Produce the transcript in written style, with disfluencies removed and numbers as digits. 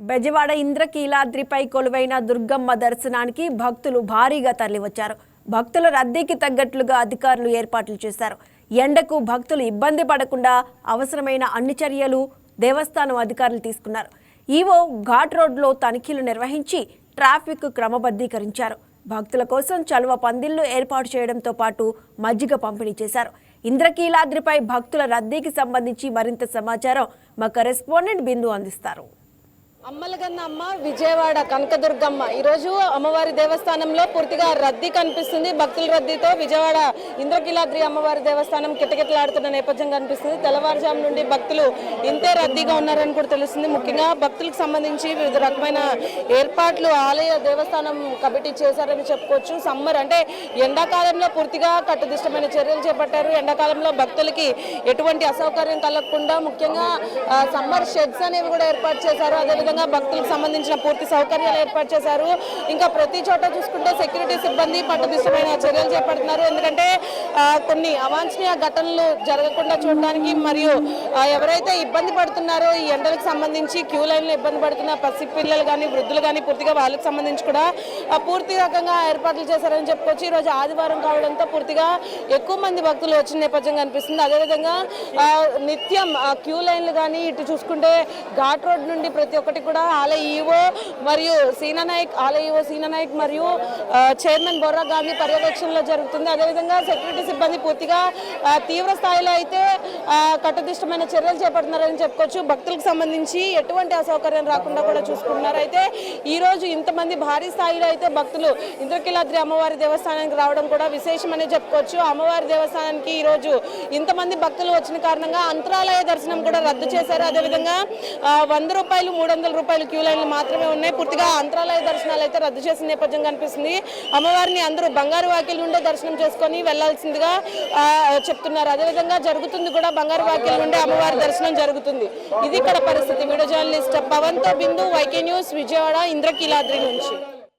బెజవాడ ఇంద్రకీలాద్రిపై కొలువైన దుర్గమ్మ దర్శనానికి భక్తులు భారీగా తరలివచ్చారు. భక్తుల రద్దీకి తగ్గట్లుగా అధికారులు ఏర్పాట్లు చేశారు. ఎండకు భక్తులు ఇబ్బంది పడకుండా అవసరమైన అన్ని చర్యలు దేవస్థానం అధికారులు తీసుకున్నారు. ఈవో ఘాట్ రోడ్లో తనిఖీలు నిర్వహించి ట్రాఫిక్ క్రమబద్ధీకరించారు. భక్తుల కోసం చలువ పందిళ్లు ఏర్పాటు చేయడంతో పాటు మజ్జిగ పంపిణీ చేశారు. ఇంద్రకీలాద్రిపై భక్తుల రద్దీకి సంబంధించి మరింత సమాచారం మా కరెస్పాండెంట్ బిందు అందిస్తారు. అమ్మలగన్న అమ్మ విజయవాడ కనకదుర్గమ్మ ఈరోజు అమ్మవారి దేవస్థానంలో పూర్తిగా రద్దీ కనిపిస్తుంది. భక్తుల రద్దీతో విజయవాడ ఇంద్రకీలాద్రి అమ్మవారి దేవస్థానం కిటకిటలాడుతున్న నేపథ్యం కనిపిస్తుంది. తెల్లవారుజాము నుండి భక్తులు ఇంతే రద్దీగా ఉన్నారని కూడా తెలుస్తుంది. ముఖ్యంగా భక్తులకు సంబంధించి వివిధ రకమైన ఏర్పాట్లు ఆలయ దేవస్థానం కమిటీ చేశారని చెప్పుకోవచ్చు. సమ్మర్ అంటే ఎండాకాలంలో పూర్తిగా కట్టుదిష్టమైన చర్యలు చేపట్టారు. ఎండాకాలంలో భక్తులకి ఎటువంటి అసౌకర్యం కలగకుండా ముఖ్యంగా సమ్మర్ షెడ్స్ అనేవి కూడా ఏర్పాటు చేశారు. అదేవిధంగా భక్తులకు సంబంధించిన పూర్తి సౌకర్యాలు ఏర్పాటు చేశారు. ఇంకా ప్రతి చోట చూసుకుంటే సెక్యూరిటీ సిబ్బంది పట్టుదిష్టమైన చర్యలు చేపడుతున్నారు. ఎందుకంటే కొన్ని అవాంఛనీయ ఘటనలు జరగకుండా చూడడానికి మరియు ఎవరైతే ఇబ్బంది పడుతున్నారో ఈ ఎండలకు సంబంధించి క్యూ లైన్లో ఇబ్బంది పడుతున్న పసి పిల్లలు కానీ వృద్ధులు కానీ పూర్తిగా వాళ్ళకి సంబంధించి కూడా పూర్తి రకంగా ఏర్పాట్లు చేశారని చెప్పుకోవచ్చు. ఈరోజు ఆదివారం కావడంతో పూర్తిగా ఎక్కువ మంది భక్తులు వచ్చిన నేపథ్యం కనిపిస్తుంది. అదేవిధంగా నిత్యం క్యూ లైన్లు కానీ ఇటు చూసుకుంటే ఘాట్ రోడ్ నుండి ప్రతి ఒక్కటి కూడా ఆలయ ఈవో మరియు ఆలయ ఈవో సీనానాయక్ మరియు చైర్మన్ బొర్రా గాంధీ పర్యవేక్షణలో జరుగుతుంది. అదేవిధంగా సెక్యూరిటీ సిబ్బంది పూర్తిగా తీవ్ర స్థాయిలో అయితే కట్టుదిష్టమైన చర్యలు చేపడుతున్నారని చెప్పుకోవచ్చు. భక్తులకు సంబంధించి ఎటువంటి అసౌకర్యం రాకుండా కూడా చూసుకుంటున్నారు. అయితే ఈరోజు ఇంతమంది భారీ స్థాయిలో అయితే భక్తులు ఇంద్రకీలాద్రి అమ్మవారి దేవస్థానానికి రావడం కూడా విశేషమని చెప్పుకోవచ్చు. అమ్మవారి దేవస్థానానికి ఈరోజు ఇంతమంది భక్తులు వచ్చిన కారణంగా అంతరాలయ దర్శనం కూడా రద్దు చేశారు. అదేవిధంగా 100 రూపాయలు 300 రూపాయలు క్యూ లైన్లు మాత్రమే ఉన్నాయి. పూర్తిగా అంతరాలయ దర్శనాలు అయితే రద్దు చేసిన నేపథ్యం కనిపిస్తుంది. అమ్మవారిని అందరూ బంగారు వాకిల నుండే దర్శనం చేసుకొని వెళ్లాల్సిందిగా చెప్తున్నారు. అదేవిధంగా జరుగుతుంది కూడా బంగారు వాకిల నుండే అమ్మవారి దర్శనం జరుగుతుంది. ఇది ఇక్కడ పరిస్థితి. వీడియో జర్నలిస్ట్ పవన్తో బిందు, వైకే న్యూస్, విజయవాడ ఇంద్రకీలాద్రి నుంచి.